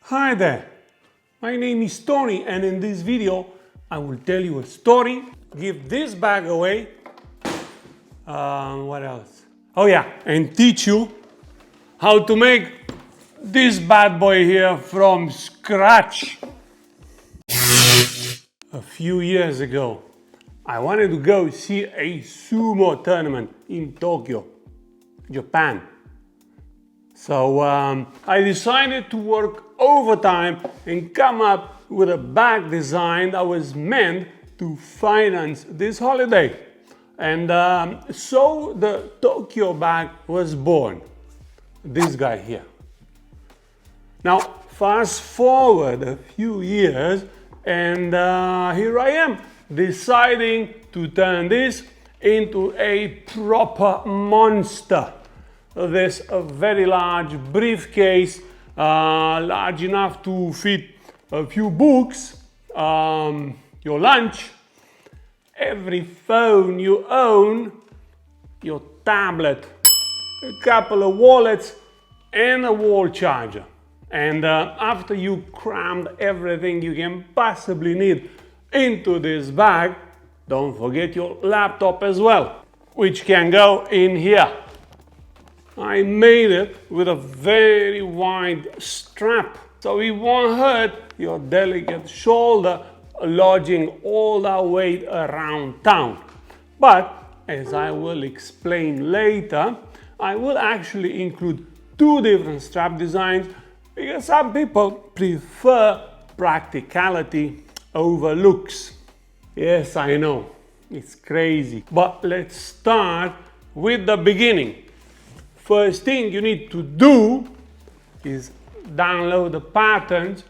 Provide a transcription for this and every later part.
Hi there, my name is Tony and in this video I will tell you a story, give this bag away, what else? Oh yeah, and teach you how to make this bad boy here from scratch. A few years ago, I wanted to go see a sumo tournament in Tokyo, Japan. So I decided to work overtime and come up with a bag design that was meant to finance this holiday. And so the Tokyo bag was born. This guy here. Now fast forward a few years and here I am deciding to turn this into a proper monster. There's a very large briefcase, large enough to fit a few books, your lunch, every phone you own, your tablet, a couple of wallets, and a wall charger. And after you crammed everything you can possibly need into this bag, don't forget your laptop as well, which can go in here. I made it with a very wide strap, so it won't hurt your delicate shoulder lodging all that weight around town. But, as I will explain later, I will actually include two different strap designs because some people prefer practicality over looks. Yes, I know, it's crazy. But let's start with the beginning. First thing you need to do is download the patterns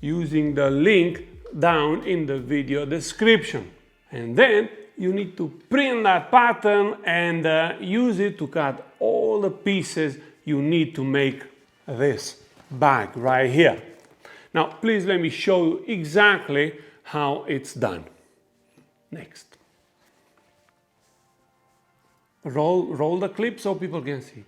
using the link down in the video description. And then you need to print that pattern and use it to cut all the pieces you need to make this bag right here. Now, please let me show you exactly how it's done. Next. Roll the clip so people can see.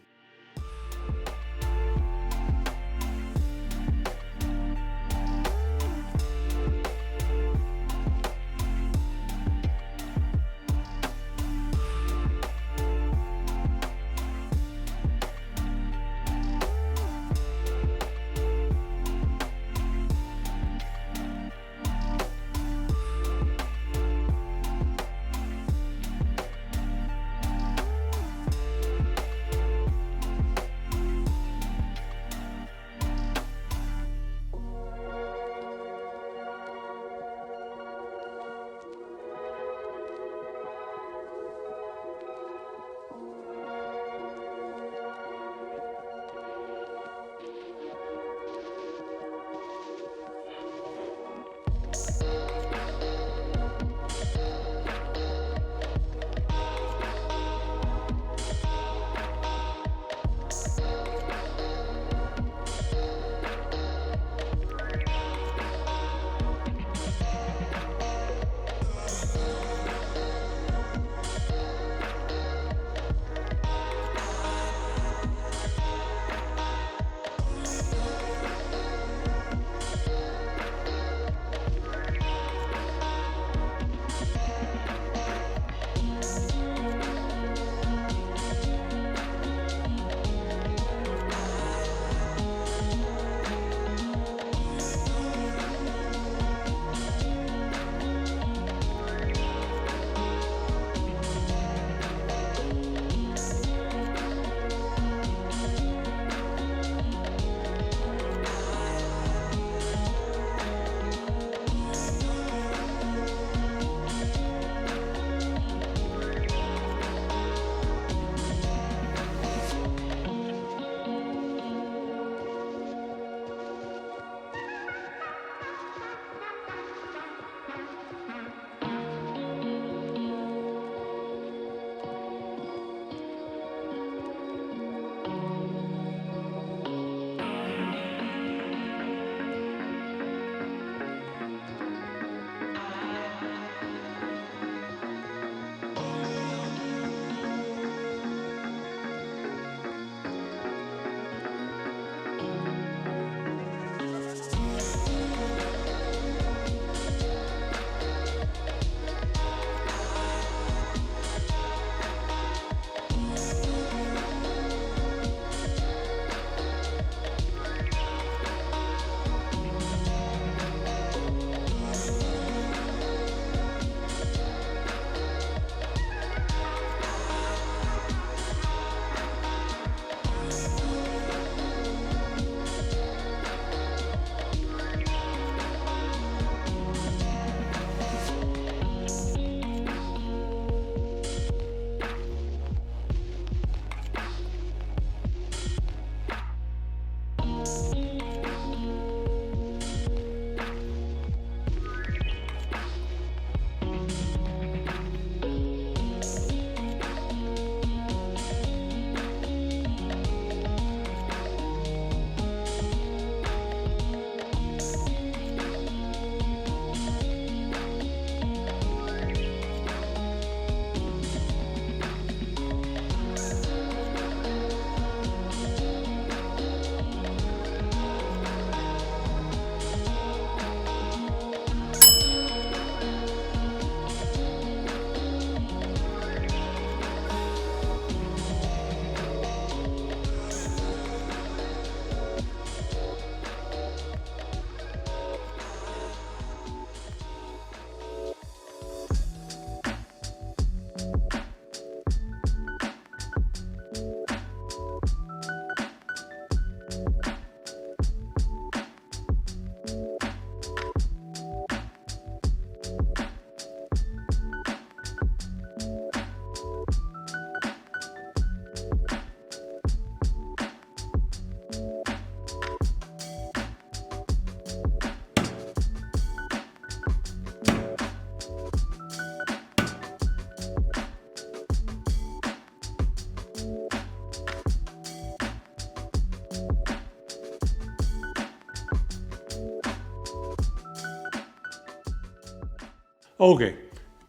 Okay,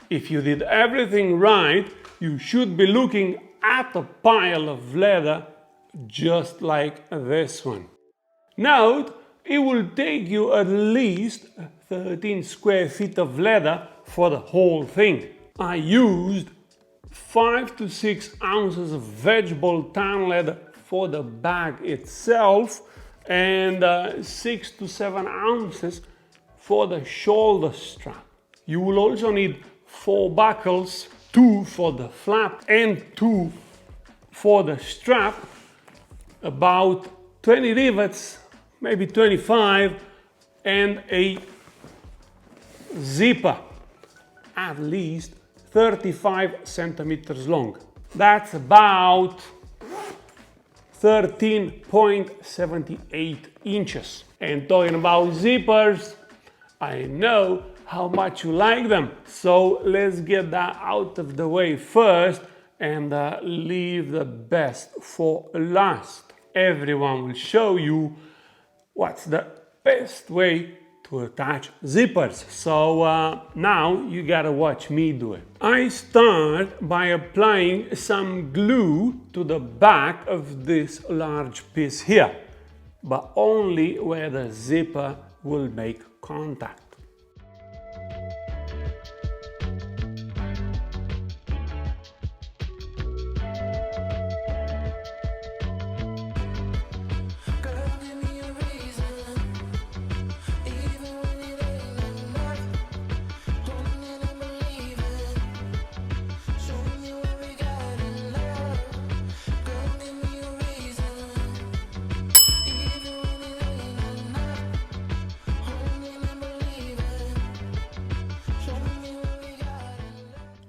if you did everything right, you should be looking at a pile of leather just like this one. Note, it will take you at least 13 square feet of leather for the whole thing. I used 5 to 6 ounces of vegetable tan leather for the bag itself and 6 to 7 ounces for the shoulder strap. You will also need 4 buckles, 2 for the flap and 2 for the strap, about 20 rivets, maybe 25, and a zipper at least 35 centimeters long. That's about 13.78 inches. And talking about zippers, I know how much you like them, so let's get that out of the way first and leave the best for last. Everyone will show you what's the best way to attach zippers. So now you gotta watch me do it. I start by applying some glue to the back of this large piece here, but only where the zipper will make contact.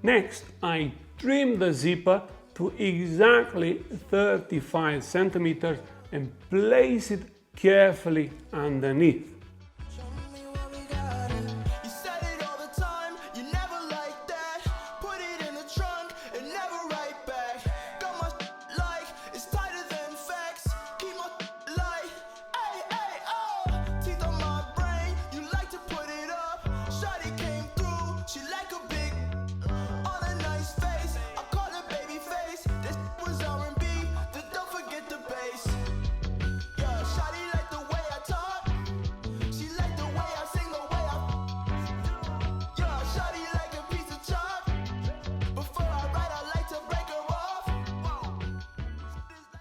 Next, I trim the zipper to exactly 35 centimeters and place it carefully underneath.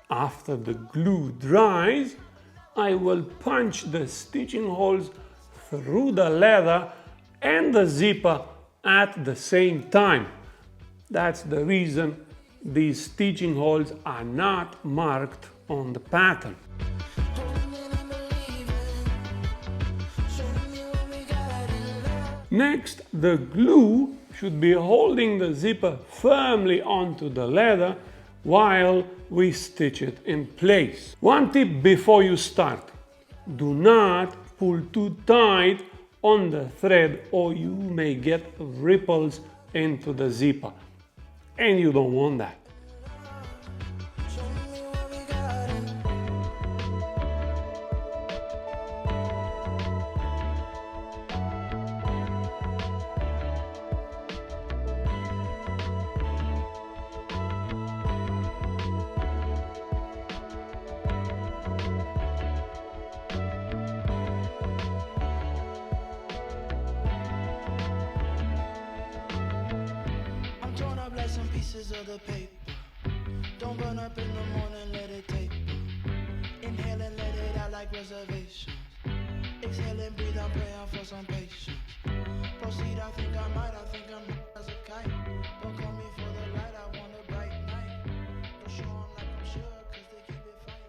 After the glue dries, I will punch the stitching holes through the leather and the zipper at the same time. That's the reason these stitching holes are not marked on the pattern. Next, the glue should be holding the zipper firmly onto the leather while we stitch it in place. One tip before you start: do not pull too tight on the thread or you may get ripples into the zipper, and you don't want that. Some pieces of the paper. Don't burn up in the morning, let it taper. Inhale and let it out like reservations. Exhale and breathe, I'm praying for some patience. Proceed, I think I might, I think I'm as a kite. Don't call me for the light, I want a bright night. Don't show 'em like I'm sure, cause they keep it fight.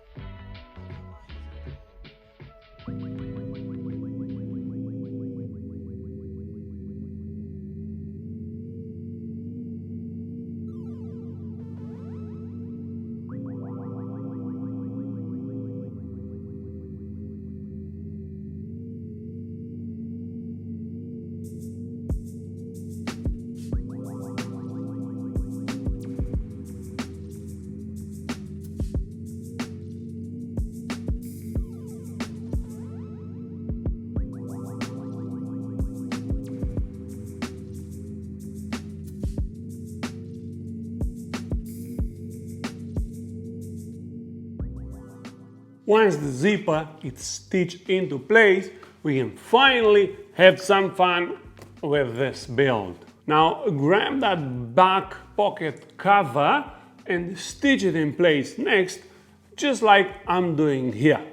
Once the zipper is stitched into place, we can finally have some fun with this build. Now grab that back pocket cover and stitch it in place next, just like I'm doing here.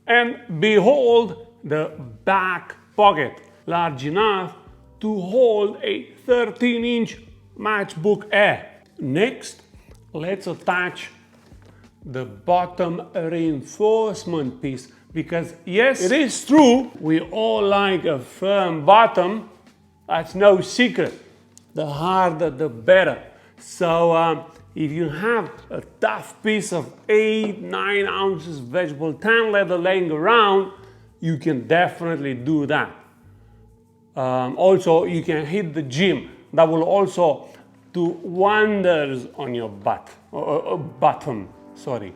And behold the back pocket, large enough to hold a 13-inch matchbook Air. Next, let's attach the bottom reinforcement piece, because yes, it is true, we all like a firm bottom. That's no secret. The harder the better. So if you have a tough piece of 8-9 ounces vegetable tan leather laying around, you can definitely do that. Also, you can hit the gym. That will also do wonders on your bottom. Sorry.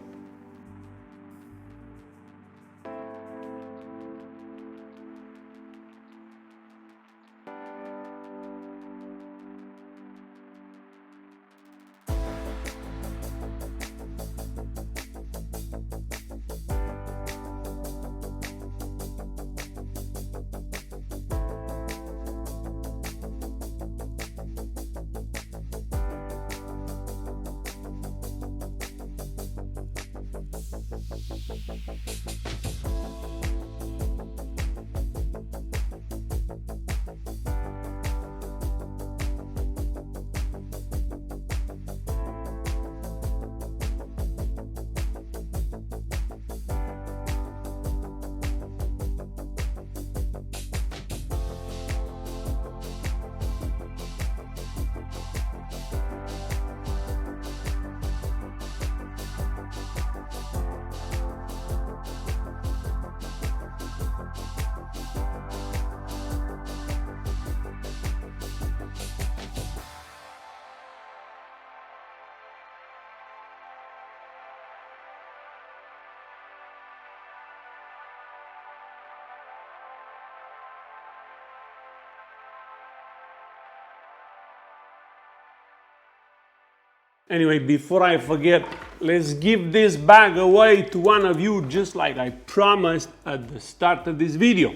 Anyway, before I forget, let's give this bag away to one of you, just like I promised at the start of this video.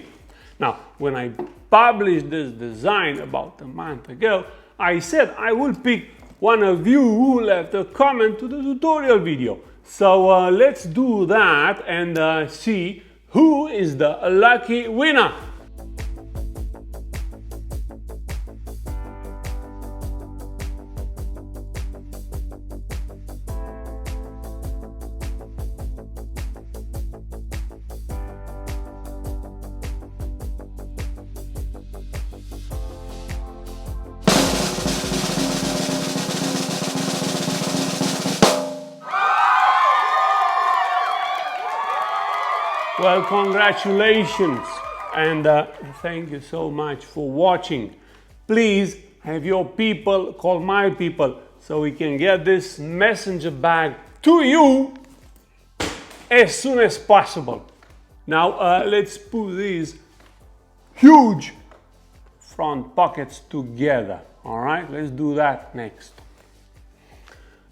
Now, when I published this design about a month ago, I said I will pick one of you who left a comment to the tutorial video. So let's do that and see who is the lucky winner. Well, congratulations, and thank you so much for watching. Please have your people call my people so we can get this messenger bag to you as soon as possible. Now let's put these huge front pockets together. All right, let's do that next.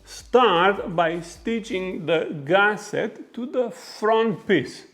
Start by stitching the gusset to the front piece.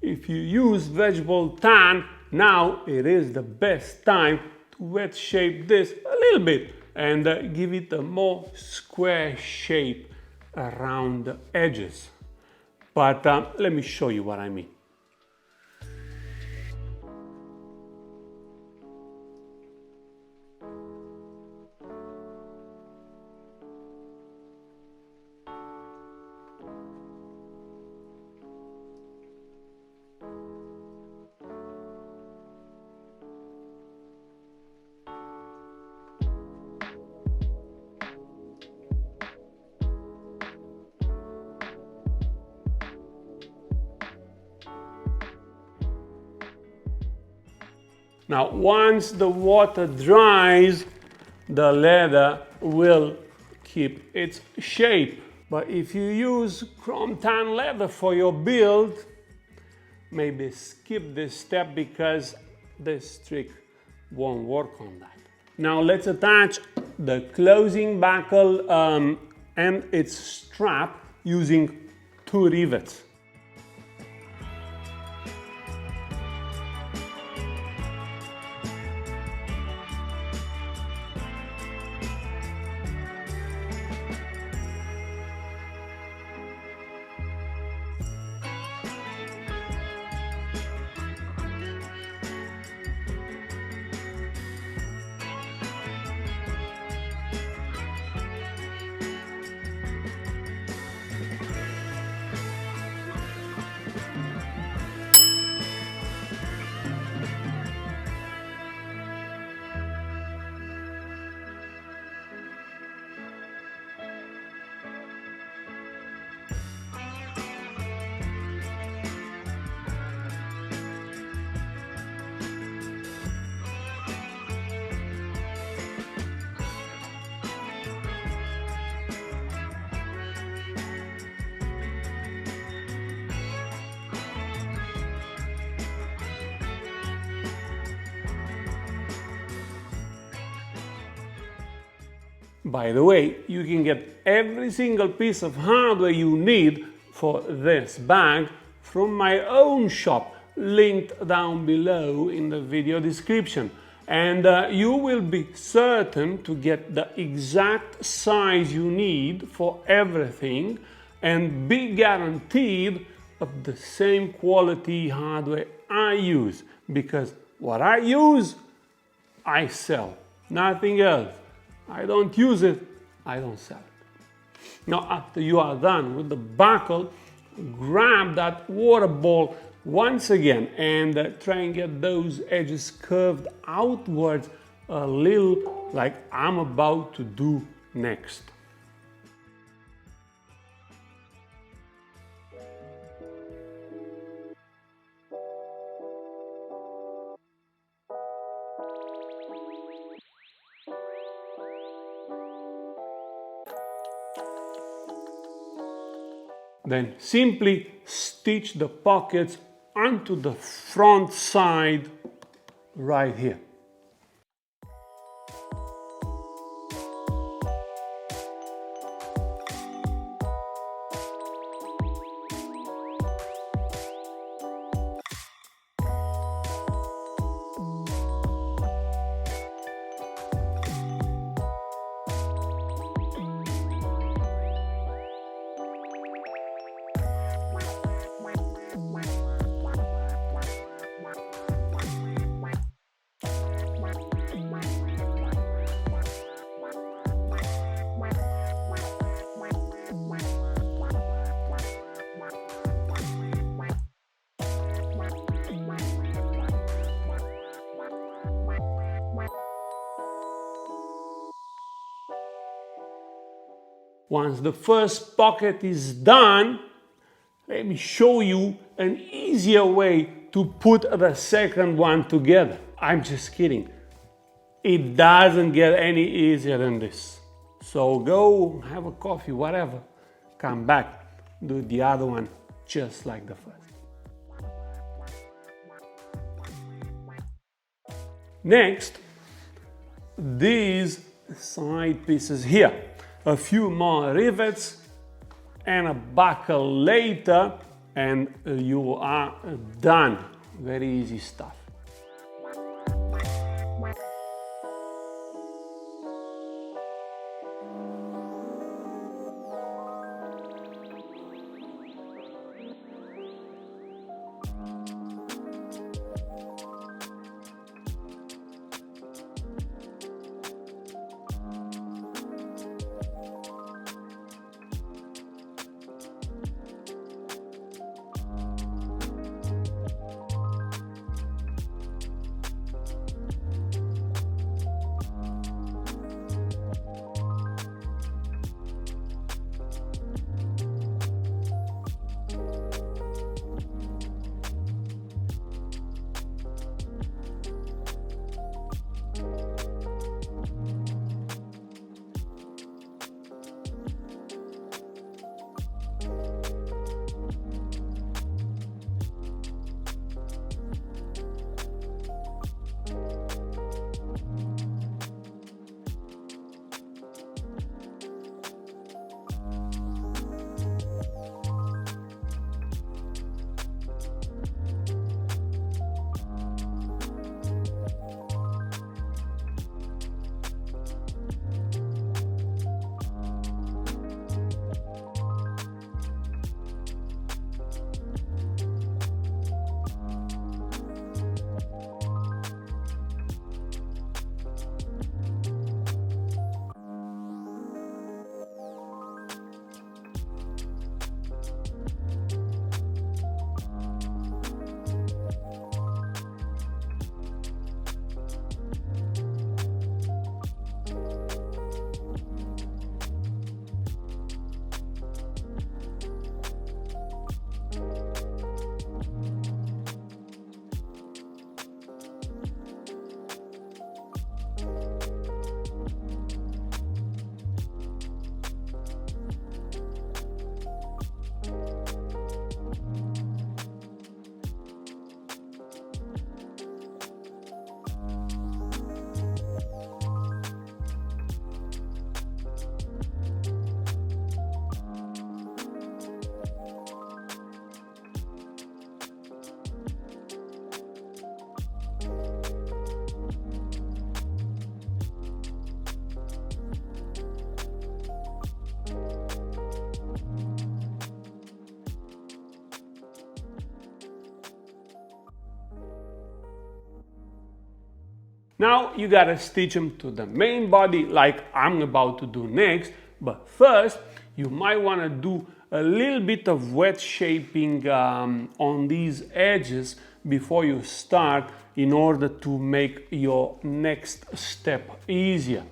if you use vegetable tan, now it is the best time to wet shape this a little bit and give it a more square shape around the edges. But let me show you what I mean. Now, once the water dries, the leather will keep its shape. But if you use chrome tan leather for your build, maybe skip this step because this trick won't work on that. Now let's attach the closing buckle and its strap using 2 rivets. By the way, you can get every single piece of hardware you need for this bag from my own shop, linked down below in the video description. And you will be certain to get the exact size you need for everything and be guaranteed of the same quality hardware I use, because what I use, I sell, nothing else. I don't use it, I don't sell it. Now, after you are done with the buckle, grab that water ball once again and try and get those edges curved outwards a little, like I'm about to do next. Then simply stitch the pockets onto the front side right here. Once the first pocket is done, let me show you an easier way to put the second one together. I'm just kidding. It doesn't get any easier than this. So go have a coffee, whatever, come back, do the other one just like the first. Next, these side pieces here. A few more rivets and a buckle later, and you are done. Very easy stuff. Now you gotta stitch them to the main body like I'm about to do next, but first you might wanna do a little bit of wet shaping on these edges before you start in order to make your next step easier.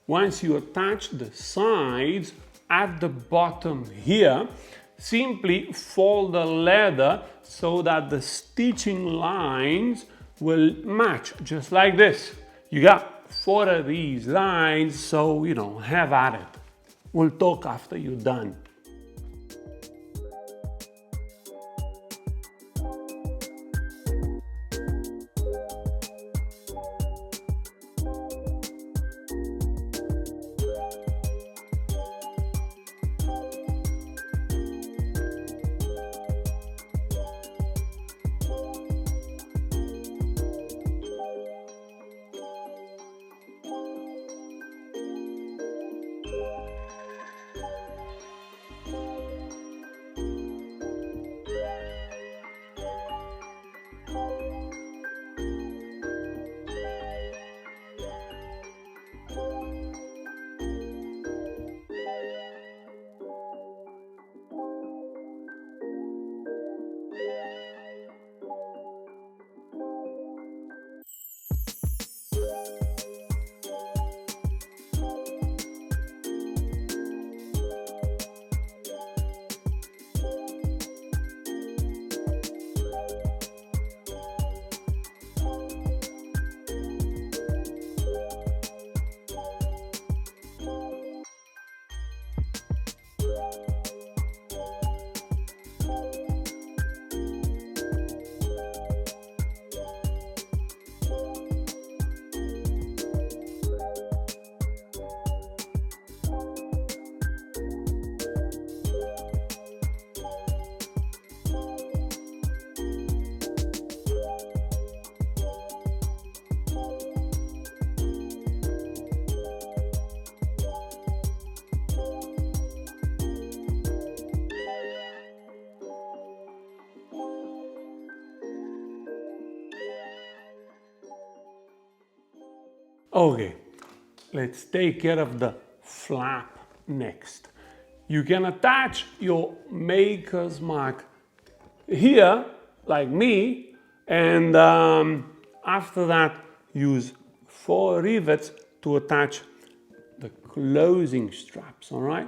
Once you attach the sides at the bottom here, simply fold the leather so that the stitching lines will match, just like this. You got 4 of these lines, so have at it. We'll talk after you're done. Okay, let's take care of the flap next. You can attach your maker's mark here, like me, and after that use 4 rivets to attach the closing straps, all right?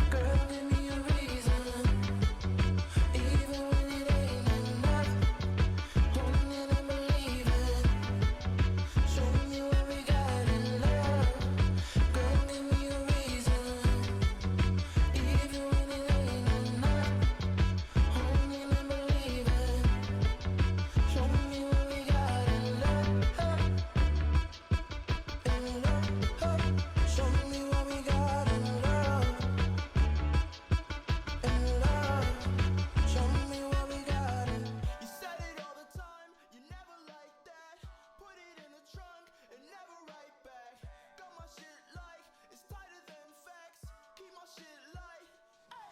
Girl, give me a reason, even when it ain't enough. Holding and believing, show me what we got in love. Girl, give me a reason, even when it ain't enough. Holding and believing, show me what we got in love. In love, show me what we got in love. In love, show me what we got in. You said it all the time, you never like that. Put it in the trunk and never write back. Got my shit like, it's tighter than facts. Keep my shit light.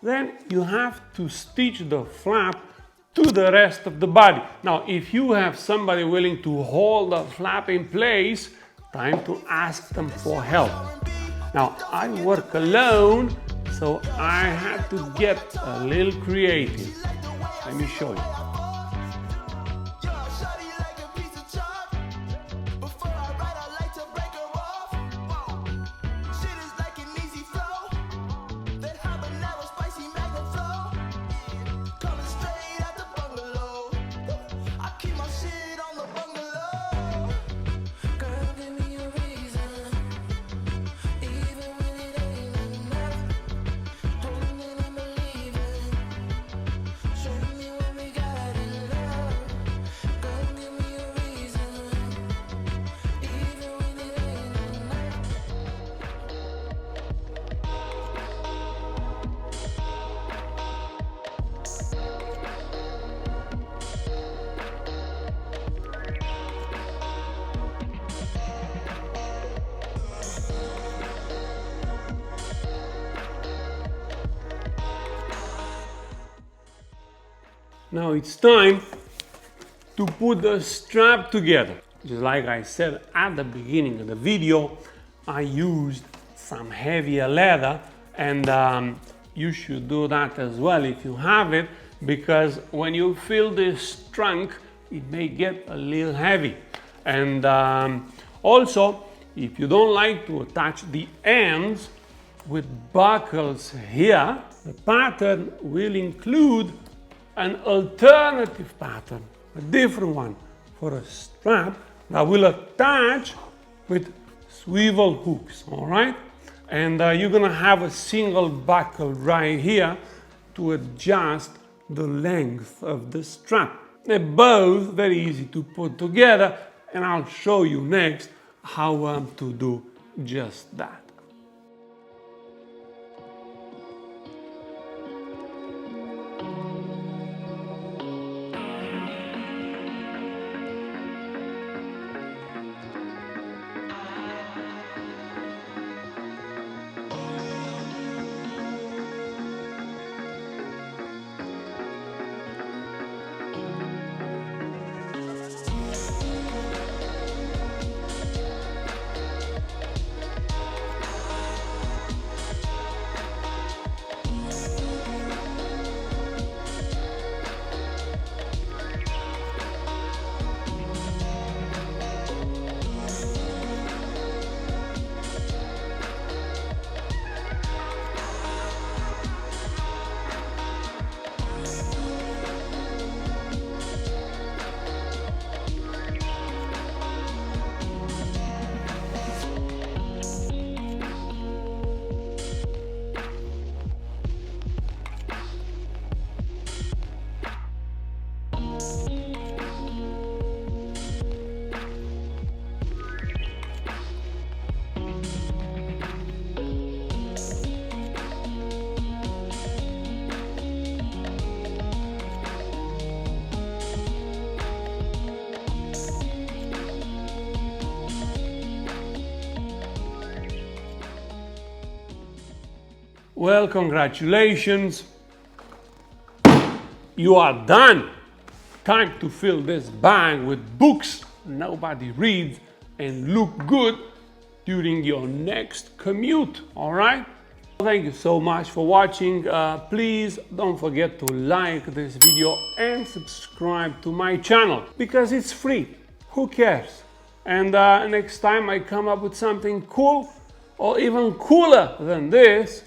Then you have to stitch the flap to the rest of the body. Now, if you have somebody willing to hold the flap in place, time to ask them for help. Now, I work alone, so I had to get a little creative. Let me show you. Yo, shawty like a piece of chalk. Before I write, I like to break her off. Shit is like an easy flow. That habanero spicy magnum flow. Coming straight out the bungalow. I keep my shit on the bungalow. Girl, give me a reason, even when it ain't enough. Holding and believing, show me what we got in love. Girl, give me a reason, even when it ain't enough. Now it's time to put the strap together. Just like I said at the beginning of the video, I used some heavier leather, and you should do that as well if you have it, because when you fill this trunk, it may get a little heavy. And also, if you don't like to attach the ends with buckles here, the pattern will include an alternative pattern, a different one, for a strap that will attach with swivel hooks, all right? And you're gonna have a single buckle right here to adjust the length of the strap. They're both very easy to put together, and I'll show you next how to do just that. Well, congratulations. You are done. Time to fill this bag with books nobody reads and look good during your next commute, all right? Thank you so much for watching. Please don't forget to like this video and subscribe to my channel because it's free. Who cares? And next time I come up with something cool or even cooler than this,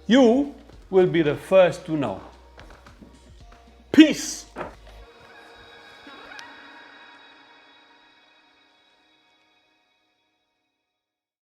you will be the first to know. Peace!